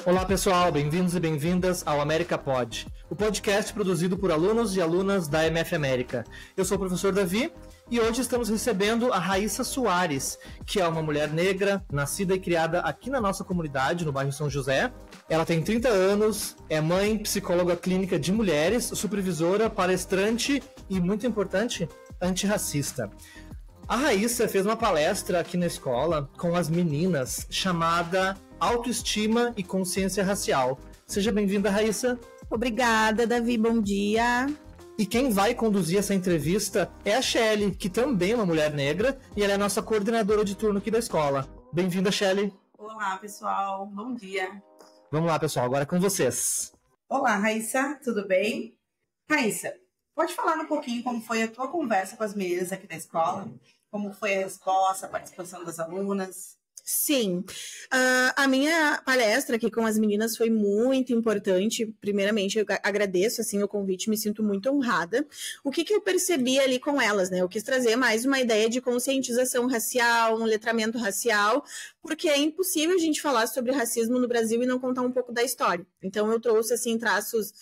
Olá pessoal, bem-vindos e bem-vindas ao América Pod, o podcast produzido por alunos e alunas da MF América. Eu sou o professor Davi e hoje estamos recebendo a Raíssa Soares, que é uma mulher negra, nascida e criada aqui na nossa comunidade, no bairro São José. Ela tem 30 anos, é mãe, psicóloga clínica de mulheres, supervisora, palestrante e, muito importante, antirracista. A Raíssa fez uma palestra aqui na escola com as meninas chamada Autoestima e Consciência Racial. Seja bem-vinda, Raíssa. Obrigada, Davi. Bom dia. E quem vai conduzir essa entrevista é a Shelly, que também é uma mulher negra e ela é a nossa coordenadora de turno aqui da escola. Bem-vinda, Shelly. Olá, pessoal. Bom dia. Vamos lá, pessoal. Agora é com vocês. Olá, Raíssa. Tudo bem? Raíssa, pode falar um pouquinho como foi a tua conversa com as meninas aqui da escola? Como foi a resposta, a participação das alunas? Sim, a minha palestra aqui com as meninas foi muito importante. Primeiramente, eu agradeço assim, o convite, me sinto muito honrada. O que eu percebi ali com elas, né? Eu quis trazer mais uma ideia de conscientização racial, um letramento racial, porque é impossível a gente falar sobre racismo no Brasil e não contar um pouco da história. Então, eu trouxe assim, traços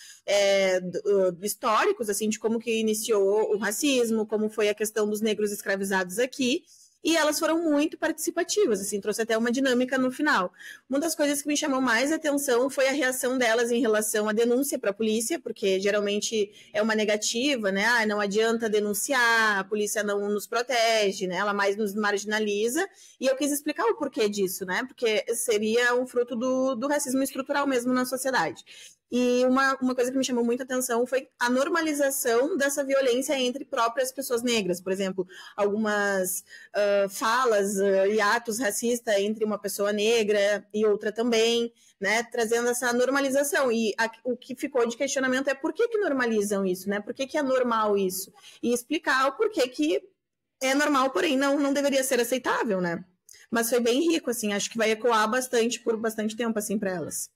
históricos assim, de como que iniciou o racismo, como foi a questão dos negros escravizados aqui. E elas foram muito participativas, assim, trouxe até uma dinâmica no final. Uma das coisas que me chamou mais atenção foi a reação delas em relação à denúncia para a polícia, porque geralmente é uma negativa, né? Ah, não adianta denunciar, a polícia não nos protege, né? Ela mais nos marginaliza. E eu quis explicar o porquê disso, né? Porque seria um fruto do racismo estrutural mesmo na sociedade. E uma coisa que me chamou muita atenção foi a normalização dessa violência entre próprias pessoas negras. Por exemplo, algumas falas e atos racistas entre uma pessoa negra e outra também, né? Trazendo essa normalização. E o que ficou de questionamento é por que normalizam isso, né? Por que é normal isso? E explicar o porquê que é normal, porém não deveria ser aceitável, né? Mas foi bem rico, assim. Acho que vai ecoar bastante por bastante tempo, assim, para elas.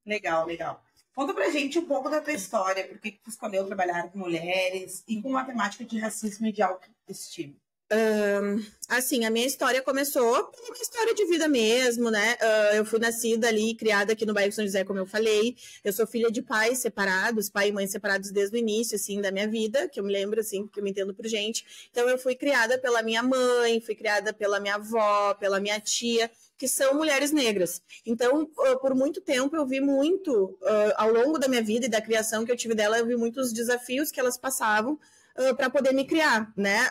Legal, legal. Conta pra gente um pouco da tua história, por que tu escolheu trabalhar com mulheres e com a temática de racismo e de autoestima. Assim, a minha história começou por uma história de vida mesmo, né? Eu fui nascida ali, criada aqui no bairro São José, como eu falei. Eu sou filha de pais separados, pai e mãe separados desde o início, assim, da minha vida, que eu me lembro, assim, que eu me entendo por gente. Então, eu fui criada pela minha mãe, fui criada pela minha avó, pela minha tia, que são mulheres negras. Então, por muito tempo, eu vi muito, ao longo da minha vida e da criação que eu tive dela, eu vi muitos desafios que elas passavam para poder me criar, né?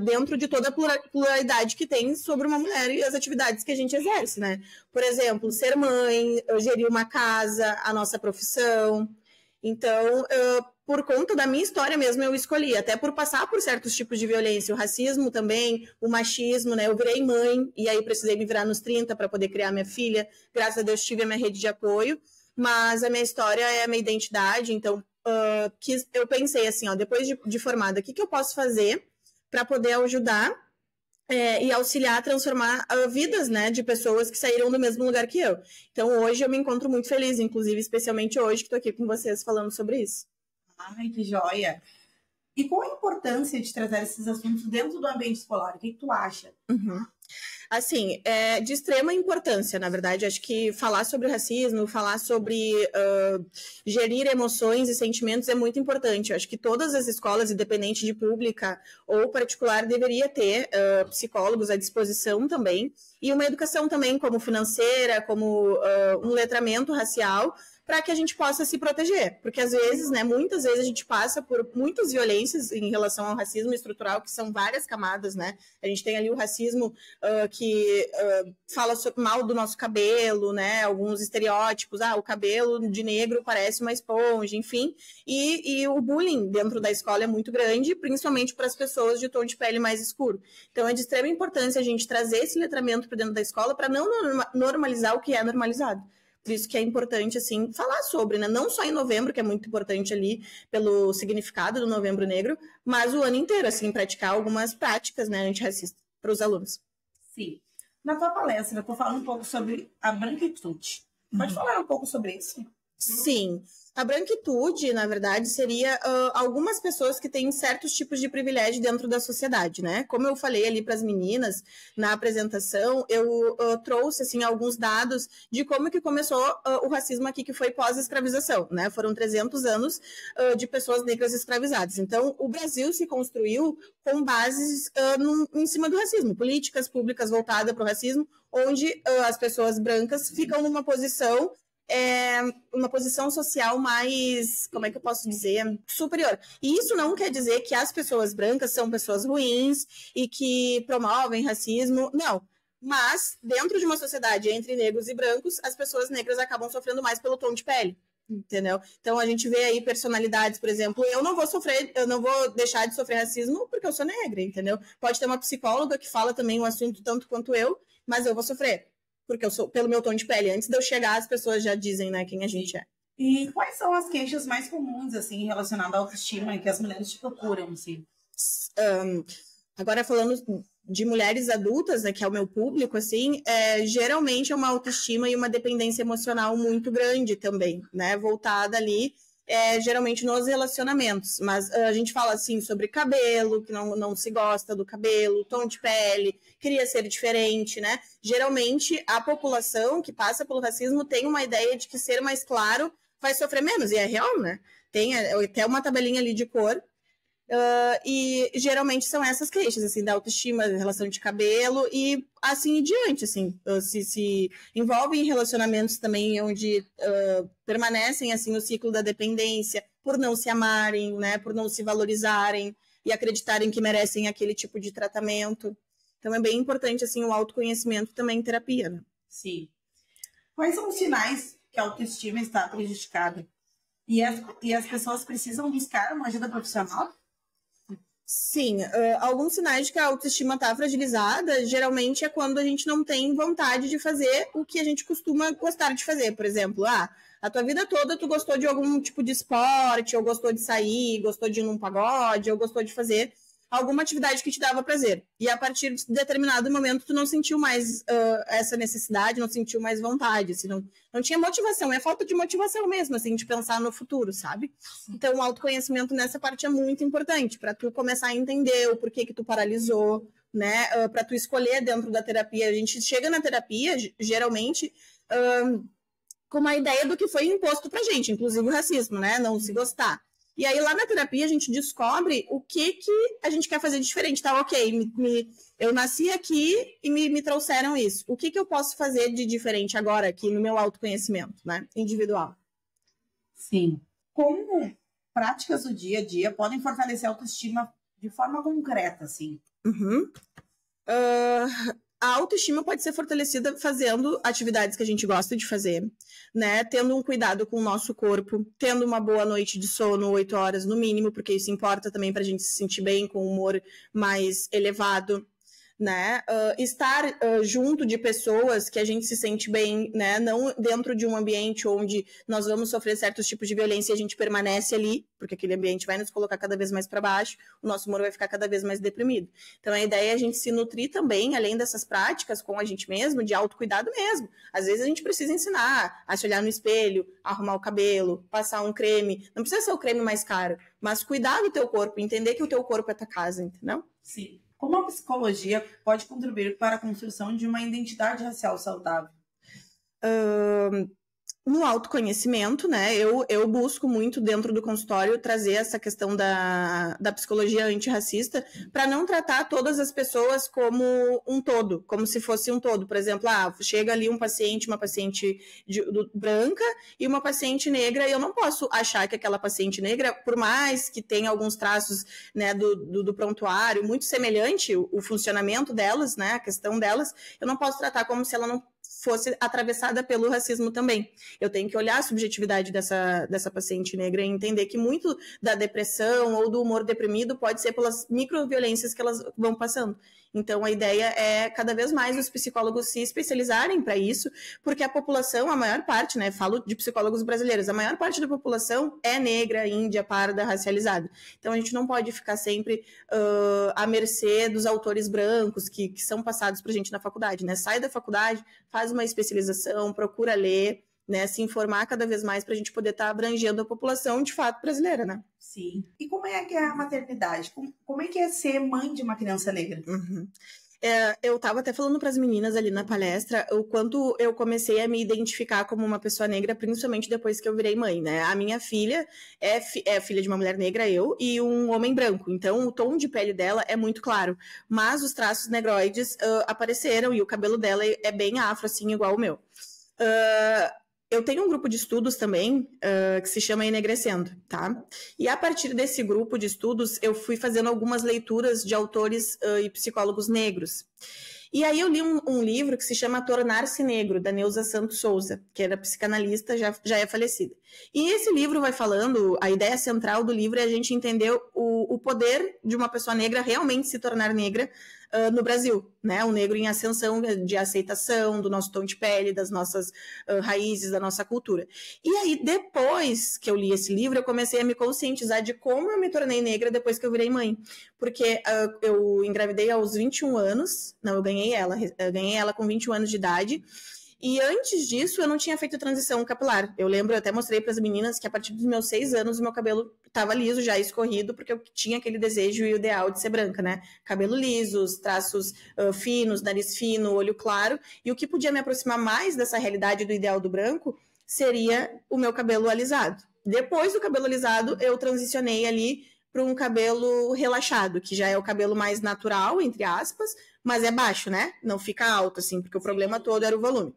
Dentro de toda a pluralidade que tem sobre uma mulher e as atividades que a gente exerce, né? Por exemplo, ser mãe, gerir uma casa, a nossa profissão. Então, por conta da minha história mesmo, eu escolhi, até por passar por certos tipos de violência, o racismo também, o machismo, né? Eu virei mãe e aí precisei me virar nos 30 para poder criar minha filha. Graças a Deus tive a minha rede de apoio, mas a minha história é a minha identidade, então eu pensei assim, ó, depois de formada, o que eu posso fazer para poder ajudar e auxiliar a transformar vidas, né, de pessoas que saíram do mesmo lugar que eu. Então, hoje eu me encontro muito feliz, inclusive, especialmente hoje que estou aqui com vocês falando sobre isso. Ai, que joia! E qual a importância de trazer esses assuntos dentro do ambiente escolar? O que tu acha? Assim, é de extrema importância, na verdade. Acho que falar sobre o racismo, falar sobre gerir emoções e sentimentos é muito importante. Eu acho que todas as escolas, independente de pública ou particular, deveria ter psicólogos à disposição também. E uma educação também como financeira, como um letramento racial, para que a gente possa se proteger. Porque, às vezes, né, muitas vezes a gente passa por muitas violências em relação ao racismo estrutural, que são várias camadas, né? A gente tem ali o racismo que fala mal do nosso cabelo, né? Alguns estereótipos, o cabelo de negro parece uma esponja, enfim. E o bullying dentro da escola é muito grande, principalmente para as pessoas de tom de pele mais escuro. Então, é de extrema importância a gente trazer esse letramento para dentro da escola para não normalizar o que é normalizado. Por isso que é importante, assim, falar sobre, né? Não só em novembro, que é muito importante ali pelo significado do Novembro Negro, mas o ano inteiro, assim, praticar algumas práticas, né, antirracistas para os alunos. Sim. Na tua palestra, tu fala um pouco sobre a branquitude. Pode falar um pouco sobre isso? Sim. A branquitude, na verdade, seria algumas pessoas que têm certos tipos de privilégio dentro da sociedade, né? Como eu falei ali para as meninas na apresentação, eu trouxe assim alguns dados de como que começou o racismo aqui, que foi pós-escravização, né? Foram 300 anos de pessoas negras escravizadas. Então, o Brasil se construiu com bases em cima do racismo, políticas públicas voltadas para o racismo, onde as pessoas brancas ficam numa posição uma posição social mais, como é que eu posso dizer, superior. E isso não quer dizer que as pessoas brancas são pessoas ruins e que promovem racismo, não. Mas, dentro de uma sociedade entre negros e brancos, as pessoas negras acabam sofrendo mais pelo tom de pele, entendeu? Então, a gente vê aí personalidades, por exemplo, eu não vou deixar de sofrer racismo porque eu sou negra, entendeu? Pode ter uma psicóloga que fala também o assunto tanto quanto eu, mas eu vou sofrer. Porque eu sou pelo meu tom de pele. Antes de eu chegar, as pessoas já dizem, né, quem a gente é. E quais são as queixas mais comuns, assim, relacionadas à autoestima que as mulheres te procuram, assim? Agora, falando de mulheres adultas, né, que é o meu público, assim, geralmente é uma autoestima e uma dependência emocional muito grande também, né, voltada ali, geralmente nos relacionamentos. Mas a gente fala, assim, sobre cabelo, que não se gosta do cabelo, tom de pele, queria ser diferente, né? Geralmente, a população que passa pelo racismo tem uma ideia de que ser mais claro vai sofrer menos, e é real, né? Tem até uma tabelinha ali de cor, e geralmente são essas queixas, assim, da autoestima, relação de cabelo e assim em diante, assim, se envolvem em relacionamentos também onde permanecem, assim, o ciclo da dependência por não se amarem, né, por não se valorizarem e acreditarem que merecem aquele tipo de tratamento. Então é bem importante, assim, o autoconhecimento também em terapia, né? Sim. Quais são os sinais que a autoestima está prejudicada? E as pessoas precisam buscar uma ajuda profissional? Sim, alguns sinais de que a autoestima está fragilizada, geralmente é quando a gente não tem vontade de fazer o que a gente costuma gostar de fazer. Por exemplo, a tua vida toda tu gostou de algum tipo de esporte, ou gostou de sair, gostou de ir num pagode, ou gostou de fazer alguma atividade que te dava prazer. E a partir de determinado momento tu não sentiu mais essa necessidade, não sentiu mais vontade, assim, não tinha motivação, é falta de motivação mesmo, assim, de pensar no futuro, sabe? Então o autoconhecimento nessa parte é muito importante, para tu começar a entender o porquê que tu paralisou, né? Para tu escolher dentro da terapia. A gente chega na terapia, geralmente, com uma ideia do que foi imposto pra gente, inclusive o racismo, né? Não se gostar. E aí, lá na terapia, a gente descobre o que a gente quer fazer diferente. Tá, ok, eu nasci aqui e me trouxeram isso. O que eu posso fazer de diferente agora aqui no meu autoconhecimento, né? Individual. Sim. Como práticas do dia a dia podem fortalecer a autoestima de forma concreta, assim? A autoestima pode ser fortalecida fazendo atividades que a gente gosta de fazer, né? Tendo um cuidado com o nosso corpo, tendo uma boa noite de sono, 8 horas no mínimo, porque isso importa também para a gente se sentir bem, com um humor mais elevado, né? Estar junto de pessoas que a gente se sente bem, né? Não dentro de um ambiente onde nós vamos sofrer certos tipos de violência e a gente permanece ali, porque aquele ambiente vai nos colocar cada vez mais para baixo, o nosso humor vai ficar cada vez mais deprimido. Então a ideia é a gente se nutrir também, além dessas práticas com a gente mesmo, de autocuidado mesmo. Às vezes a gente precisa ensinar a se olhar no espelho, arrumar o cabelo, passar um creme. Não precisa ser o creme mais caro, mas cuidar do teu corpo, entender que o teu corpo é tua casa, entendeu? Sim. Como a psicologia pode contribuir para a construção de uma identidade racial saudável? No autoconhecimento, né, eu busco muito dentro do consultório trazer essa questão da psicologia antirracista para não tratar todas as pessoas como um todo, como se fosse um todo. Por exemplo, chega ali uma paciente branca e uma paciente negra, e eu não posso achar que aquela paciente negra, por mais que tenha alguns traços, né, do prontuário muito semelhante, o funcionamento delas, né, a questão delas, eu não posso tratar como se ela não fosse atravessada pelo racismo também. Eu tenho que olhar a subjetividade dessa paciente negra e entender que muito da depressão ou do humor deprimido pode ser pelas microviolências que elas vão passando. Então, a ideia é cada vez mais os psicólogos se especializarem para isso, porque a população, a maior parte, né, falo de psicólogos brasileiros, a maior parte da população é negra, índia, parda, racializada. Então, a gente não pode ficar sempre à mercê dos autores brancos que são passados para a gente na faculdade, né? Sai da faculdade, faz uma especialização, procura ler, né? Se informar cada vez mais para a gente poder estar abrangendo a população de fato brasileira, né? Sim. E como é que é a maternidade? Como é que é ser mãe de uma criança negra? Eu estava até falando para as meninas ali na palestra o quanto eu comecei a me identificar como uma pessoa negra, principalmente depois que eu virei mãe, né? A minha filha é filha de uma mulher negra, eu, e um homem branco. Então, o tom de pele dela é muito claro. Mas os traços negroides apareceram e o cabelo dela é bem afro, assim, igual o meu. Eu tenho um grupo de estudos também que se chama Enegrecendo, tá? E a partir desse grupo de estudos, eu fui fazendo algumas leituras de autores e psicólogos negros. E aí eu li um livro que se chama Tornar-se Negro, da Neuza Santos Souza, que era psicanalista, já é falecida. E esse livro vai falando, a ideia central do livro é a gente entender o poder de uma pessoa negra realmente se tornar negra no Brasil, né? Um negro em ascensão de aceitação do nosso tom de pele, das nossas raízes, da nossa cultura. E aí, depois que eu li esse livro, eu comecei a me conscientizar de como eu me tornei negra depois que eu virei mãe. Porque eu engravidei aos 21 anos, não, eu ganhei ela com 21 anos de idade. E antes disso, eu não tinha feito transição capilar. Eu lembro, eu até mostrei para as meninas que a partir dos meus 6 anos, o meu cabelo estava liso, já escorrido, porque eu tinha aquele desejo e o ideal de ser branca, né? Cabelo liso, traços finos, nariz fino, olho claro. E o que podia me aproximar mais dessa realidade do ideal do branco seria o meu cabelo alisado. Depois do cabelo alisado, eu transicionei ali para um cabelo relaxado, que já é o cabelo mais natural, entre aspas, mas é baixo, né? Não fica alto, assim, porque o problema todo era o volume.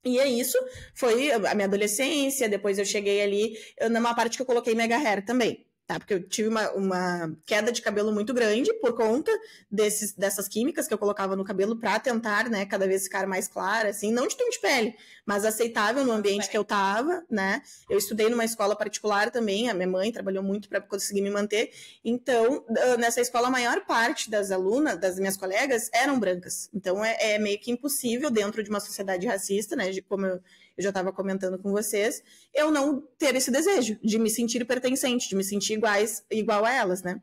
E é isso, foi a minha adolescência, depois eu cheguei ali numa parte que eu coloquei mega hair também, tá? Porque eu tive uma queda de cabelo muito grande por conta dessas químicas que eu colocava no cabelo pra tentar, né, cada vez ficar mais clara, assim, não de tom de pele, mas aceitável no ambiente que eu tava, né? Eu estudei numa escola particular também, a minha mãe trabalhou muito para conseguir me manter, então, nessa escola, a maior parte das alunas, das minhas colegas, eram brancas. Então, é meio que impossível, dentro de uma sociedade racista, né, como eu já estava comentando com vocês, eu não ter esse desejo de me sentir pertencente, de me sentir igual a elas, né?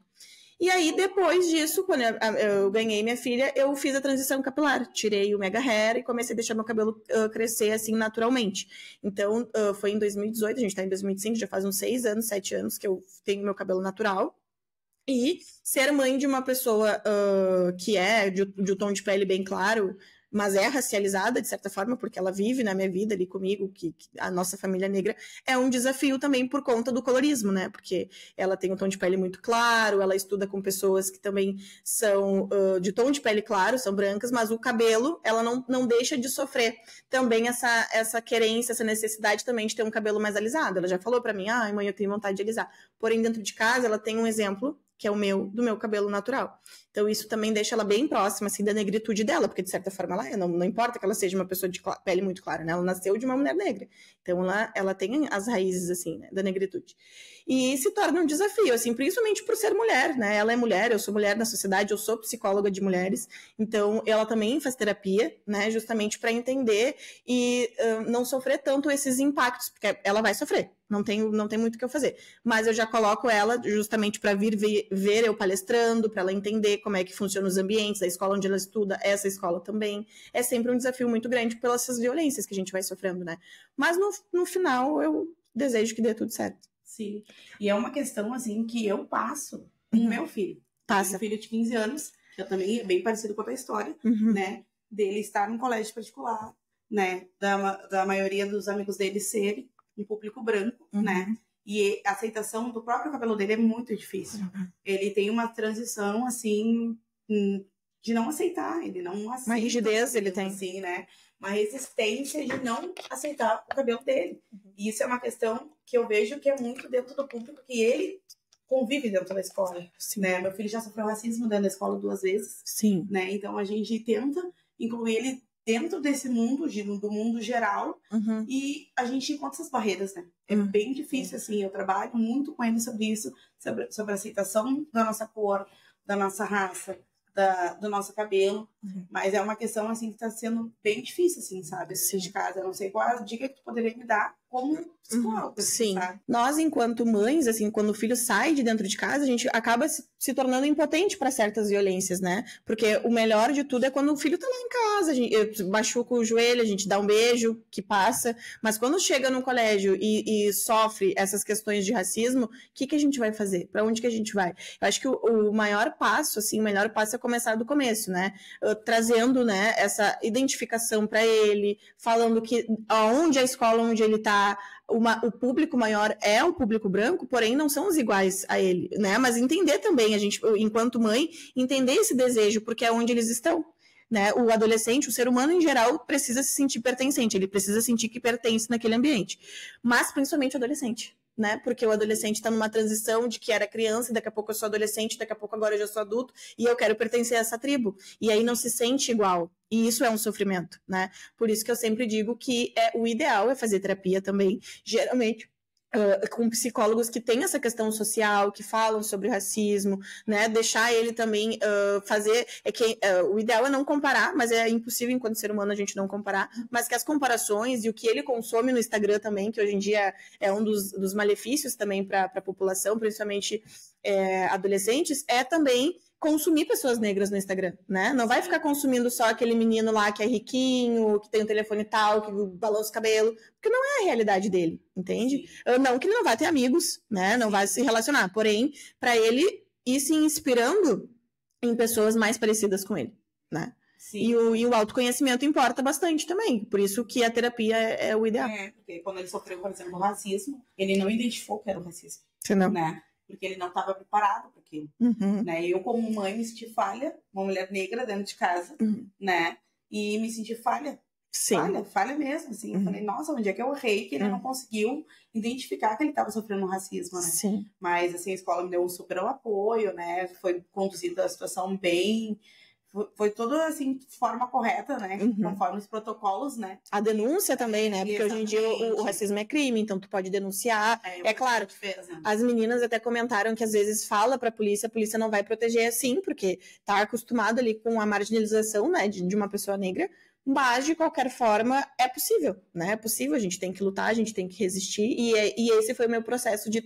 E aí, depois disso, quando eu ganhei minha filha, eu fiz a transição capilar. Tirei o mega hair e comecei a deixar meu cabelo crescer, assim, naturalmente. Então, foi em 2018, a gente tá em 2025, já faz uns 6 anos, 7 anos que eu tenho meu cabelo natural. E ser mãe de uma pessoa que é de um tom de pele bem claro, mas é racializada, de certa forma, porque ela vive na minha vida ali comigo, que a nossa família negra, é um desafio também por conta do colorismo, né? Porque ela tem um tom de pele muito claro, ela estuda com pessoas que também são de tom de pele claro, são brancas, mas o cabelo, ela não deixa de sofrer também essa querência, essa necessidade também de ter um cabelo mais alisado. Ela já falou pra mim, mãe, eu tenho vontade de alisar. Porém, dentro de casa, ela tem um exemplo que é do meu cabelo natural. Então, isso também deixa ela bem próxima, assim, da negritude dela, porque, de certa forma, ela não importa que ela seja uma pessoa de pele muito clara, né? Ela nasceu de uma mulher negra. Então, ela tem as raízes, assim, né, da negritude. E se torna um desafio, assim, principalmente por ser mulher, né? Ela é mulher, eu sou mulher na sociedade, eu sou psicóloga de mulheres, então ela também faz terapia, né? Justamente para entender e não sofrer tanto esses impactos, porque ela vai sofrer. Não tem muito o que eu fazer. Mas eu já coloco ela justamente para vir ver eu palestrando, para ela entender como é que funcionam os ambientes, a escola onde ela estuda, essa escola também. É sempre um desafio muito grande pelas essas violências que a gente vai sofrendo, né? Mas no final eu desejo que dê tudo certo. Sim. E é uma questão, assim, que eu passo com o meu filho. Passa. Meu filho de 15 anos, que eu também é bem parecido com a tua história, né? Dele estar num colégio particular, né? Da maioria dos amigos dele serem um público branco, né? E a aceitação do próprio cabelo dele é muito difícil. Ele tem uma transição, assim, de não aceitar. Ele não aceita. Uma rigidez ele tem. Assim, né? Uma resistência de não aceitar o cabelo dele. E isso é uma questão que eu vejo que é muito dentro do público, que ele convive dentro da escola. Sim. Né? Meu filho já sofreu racismo dentro da escola 2 vezes. Sim. Né? Então, a gente tenta incluir ele dentro desse mundo, do mundo geral, e a gente encontra essas barreiras, né? É bem difícil, assim, eu trabalho muito com ele sobre isso, sobre a aceitação da nossa cor, da nossa raça, do nosso cabelo, mas é uma questão, assim, que tá sendo bem difícil, assim, sabe? Assim, de casa, eu não sei qual a dica que tu poderia me dar como psicóloga. Sim. Sabe? Nós, enquanto mães, assim, quando o filho sai de dentro de casa, a gente acaba se tornando impotente para certas violências, né? Porque o melhor de tudo é quando o filho tá lá em casa, eu machuco o joelho, a gente dá um beijo, que passa, mas quando chega no colégio e sofre essas questões de racismo, o que a gente vai fazer? Para onde que a gente vai? Eu acho que o maior passo, assim, o melhor passo é começar do começo, né? Trazendo, né, essa identificação para ele, falando que aonde a escola onde ele tá, o público maior é o público branco, porém não são os iguais a ele, né? Mas entender também, a gente, enquanto mãe, entender esse desejo, porque é onde eles estão. Né? O adolescente, o ser humano em geral, precisa se sentir pertencente, ele precisa sentir que pertence naquele ambiente. Mas principalmente o adolescente, né? Porque o adolescente está numa transição de que era criança, e daqui a pouco eu sou adolescente, daqui a pouco agora eu já sou adulto, e eu quero pertencer a essa tribo. E aí não se sente igual. E isso é um sofrimento, né? Por isso que eu sempre digo que o ideal é fazer terapia também, geralmente com psicólogos que têm essa questão social, que falam sobre racismo, né? Deixar ele também fazer... o ideal é não comparar, mas é impossível enquanto ser humano a gente não comparar, mas que as comparações e o que ele consome no Instagram também, que hoje em dia é um dos malefícios também para a população, principalmente adolescentes, é também consumir pessoas negras no Instagram, né? Não vai ficar consumindo só aquele menino lá que é riquinho, que tem um telefone tal, que balança o cabelo, porque não é a realidade dele, entende? Não que ele não vai ter amigos, né? Não vai se relacionar, porém, para ele ir se inspirando em pessoas mais parecidas com ele, né? E o autoconhecimento importa bastante também, por isso que a terapia é o ideal. Porque quando ele sofreu, por exemplo, o racismo, ele não identificou que era o racismo, né? Porque ele não estava preparado para aquilo, né? Eu, como mãe, me senti falha, uma mulher negra dentro de casa, né? E me senti falha. Sim. Falha mesmo, assim. Eu falei, nossa, onde é que eu errei que ele não conseguiu identificar que ele estava sofrendo racismo, né? Sim. Mas, assim, a escola me deu um super apoio, né? Foi conduzida a situação bem... Foi tudo, assim, de forma correta, né? Conforme os protocolos, né? A denúncia também, né? Porque hoje em dia o racismo é crime, então tu pode denunciar. É claro, as meninas até comentaram que às vezes fala pra polícia, a polícia não vai proteger assim, porque tá acostumado ali com a marginalização, né? De uma pessoa negra. Mas, de qualquer forma, é possível, né? É possível, a gente tem que lutar, a gente tem que resistir. E esse foi o meu processo de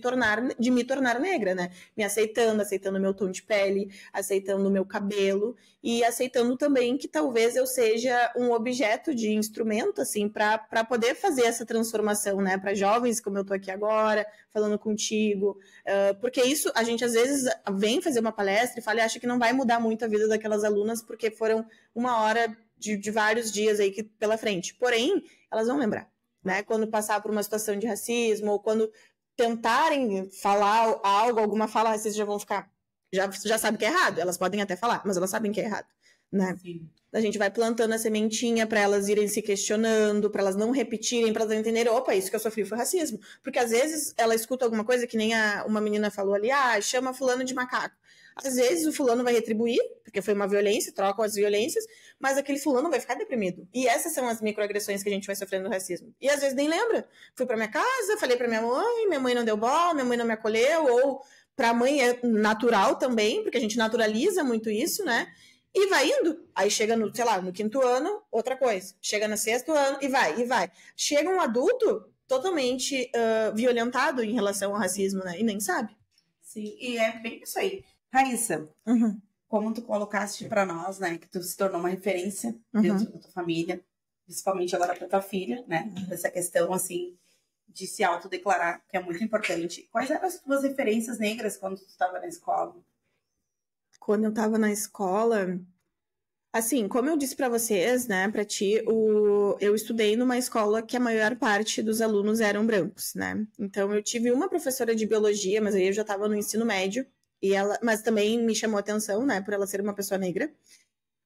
me tornar negra, né? Me aceitando meu tom de pele, aceitando o meu cabelo e aceitando também que talvez eu seja um objeto de instrumento, assim, para poder fazer essa transformação, né? Para jovens, como eu tô aqui agora, falando contigo. Porque isso, a gente às vezes vem fazer uma palestra e fala e acha que não vai mudar muito a vida daquelas alunas, porque foram uma hora de vários dias aí pela frente. Porém, elas vão lembrar, né? Quando passar por uma situação de racismo ou quando tentarem falar algo, alguma fala racista, já vão ficar... Já sabe que é errado. Elas podem até falar, mas elas sabem que é errado, né? Sim. A gente vai plantando a sementinha para elas irem se questionando, para elas não repetirem, para elas entenderem, opa, isso que eu sofri foi racismo. Porque às vezes ela escuta alguma coisa que nem uma menina falou ali, chama fulano de macaco. Às vezes o fulano vai retribuir, porque foi uma violência, trocam as violências, mas aquele fulano vai ficar deprimido. E essas são as microagressões que a gente vai sofrendo no racismo. E às vezes nem lembra. Fui pra minha casa, falei pra minha mãe não deu bola, minha mãe não me acolheu, ou pra mãe é natural também, porque a gente naturaliza muito isso, né? E vai indo. Aí chega no, sei lá, no 5º ano, outra coisa. Chega no 6º ano e vai. Chega um adulto totalmente violentado em relação ao racismo, né? E nem sabe. Sim, e é bem isso aí. Raíssa, como tu colocaste para nós, né, que tu se tornou uma referência dentro da tua família, principalmente agora para tua filha, né, essa questão, assim, de se autodeclarar, que é muito importante. Quais eram as tuas referências negras quando tu estava na escola? Quando eu estava na escola, assim, como eu disse para vocês, né, para ti, eu estudei numa escola que a maior parte dos alunos eram brancos, né, então eu tive uma professora de biologia, mas aí eu já estava no ensino médio, mas também me chamou a atenção, né, por ela ser uma pessoa negra.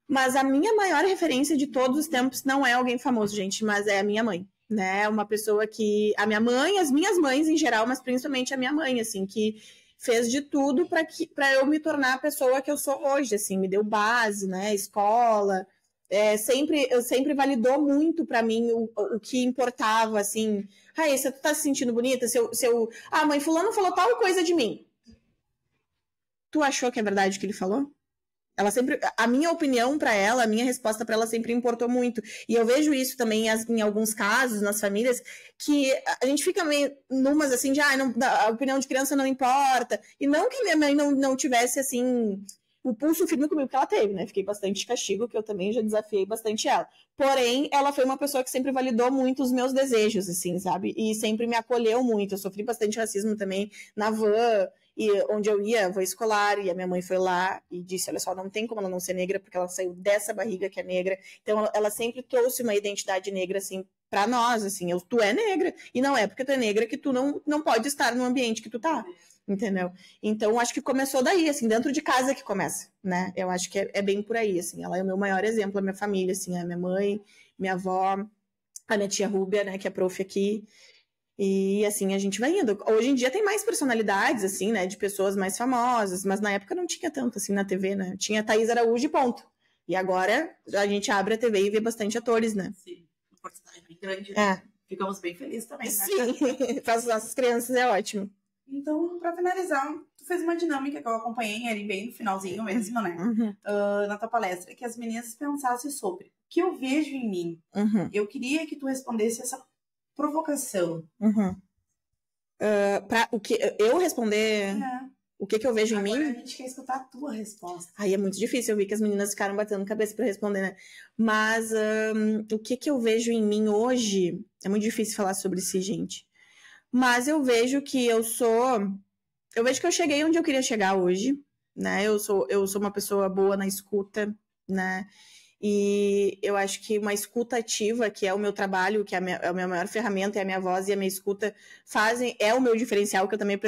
Mas a minha maior referência de todos os tempos não é alguém famoso, gente, mas é a minha mãe, né? Uma pessoa que... A minha mãe, as minhas mães em geral, mas principalmente a minha mãe, assim, que fez de tudo para eu me tornar a pessoa que eu sou hoje, assim, me deu base, né, escola... sempre validou muito para mim o que importava, assim... Raíssa, tu tá se sentindo bonita? Mãe, fulano falou tal coisa de mim. Tu achou que é verdade o que ele falou? a minha opinião para ela, a minha resposta para ela sempre importou muito. E eu vejo isso também em alguns casos, nas famílias, que a gente fica meio numas assim, de a opinião de criança não importa. E não que minha mãe não tivesse, assim, o pulso firme comigo que ela teve, né? Fiquei bastante de castigo, que eu também já desafiei bastante ela. Porém, ela foi uma pessoa que sempre validou muito os meus desejos, assim, sabe? E sempre me acolheu muito. Eu sofri bastante racismo também na van, e onde eu ia, vou escolar, e a minha mãe foi lá e disse, olha só, não tem como ela não ser negra, porque ela saiu dessa barriga que é negra. Então, ela sempre trouxe uma identidade negra, assim, pra nós, assim, tu é negra, e não é porque tu é negra que tu não pode estar no ambiente que tu tá, entendeu? Então, acho que começou daí, assim, dentro de casa que começa, né? Eu acho que é bem por aí, assim, ela é o meu maior exemplo, a minha família, assim, a minha mãe, minha avó, a minha tia Rúbia, né, que é prof aqui. E assim, a gente vai indo. Hoje em dia tem mais personalidades, assim, né? De pessoas mais famosas, mas na época não tinha tanto, assim, na TV, né? Tinha Thaís Araújo e ponto. E agora a gente abre a TV e vê bastante atores, né? Sim, uma porcentagem bem grande, né? Ficamos bem felizes também, né? Sim, para as nossas crianças é ótimo. Então, pra finalizar, tu fez uma dinâmica que eu acompanhei ali bem no finalzinho mesmo, né? Na tua palestra, que as meninas pensassem sobre o que eu vejo em mim. Eu queria que tu respondesse essa provocação. Pra o que eu responder o que eu vejo Agora em mim? A gente quer escutar a tua resposta. Aí é muito difícil, eu vi que as meninas ficaram batendo cabeça para responder, né? Mas o que eu vejo em mim hoje é muito difícil falar sobre si, gente. Mas eu vejo que eu vejo que eu cheguei onde eu queria chegar hoje, né? Eu sou uma pessoa boa na escuta, né? E eu acho que uma escuta ativa, que é o meu trabalho, que é a minha maior ferramenta, é a minha voz e a minha escuta, é o meu diferencial, que eu também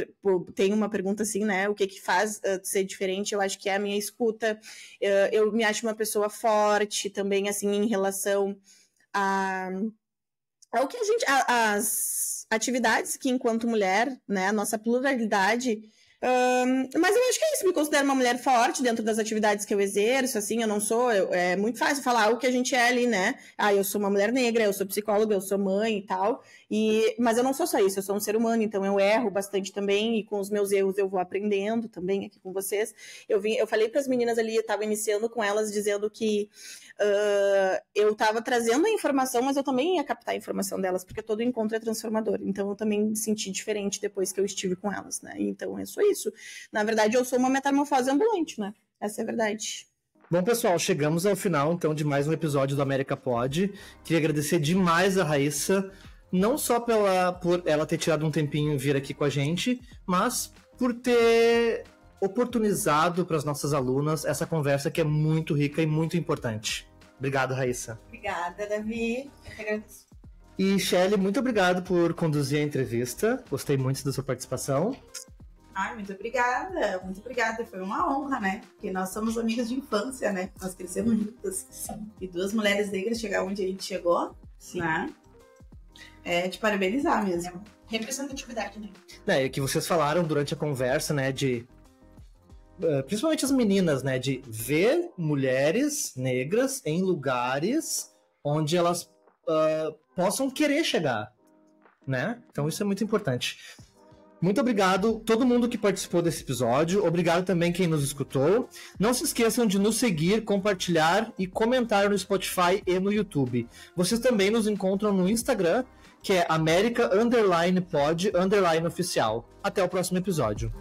tenho uma pergunta assim, né? O que faz ser diferente? Eu acho que é a minha escuta. Eu me acho uma pessoa forte também, assim, em relação ao que as atividades que, enquanto mulher, né? A nossa pluralidade... mas eu acho que é isso, me considero uma mulher forte dentro das atividades que eu exerço, assim, eu não sou, é muito fácil falar o que a gente é ali, né? Eu sou uma mulher negra, eu sou psicóloga, eu sou mãe e tal, mas eu não sou só isso, eu sou um ser humano, então eu erro bastante também, e com os meus erros eu vou aprendendo também aqui com vocês. Eu falei para as meninas ali, eu estava iniciando com elas, dizendo que eu estava trazendo a informação, mas eu também ia captar a informação delas, porque todo encontro é transformador, então eu também me senti diferente depois que eu estive com elas, né? Então é só isso. Na verdade, eu sou uma metamorfose ambulante, né? Essa é a verdade. Bom, pessoal, chegamos ao final, então, de mais um episódio do América Pod. Queria agradecer demais a Raíssa, não só por ela ter tirado um tempinho e vir aqui com a gente, mas por ter oportunizado para as nossas alunas essa conversa que é muito rica e muito importante. Obrigado, Raíssa. Obrigada, Davi. Eu que agradeço. E, Shelly, muito obrigado por conduzir a entrevista. Gostei muito da sua participação. Muito obrigada, muito obrigada. Foi uma honra, né? Porque nós somos amigas de infância, né? Nós crescemos juntas. Sim. E duas mulheres negras chegar onde a gente chegou, sim, né? É de parabenizar mesmo. Representatividade, né? É que vocês falaram durante a conversa, né? Principalmente as meninas, né? De ver mulheres negras em lugares onde elas possam querer chegar, né? Então isso é muito importante. Muito obrigado todo mundo que participou desse episódio. Obrigado também quem nos escutou. Não se esqueçam de nos seguir, compartilhar e comentar no Spotify e no YouTube. Vocês também nos encontram no Instagram, que é America_Pod_Oficial. Até o próximo episódio.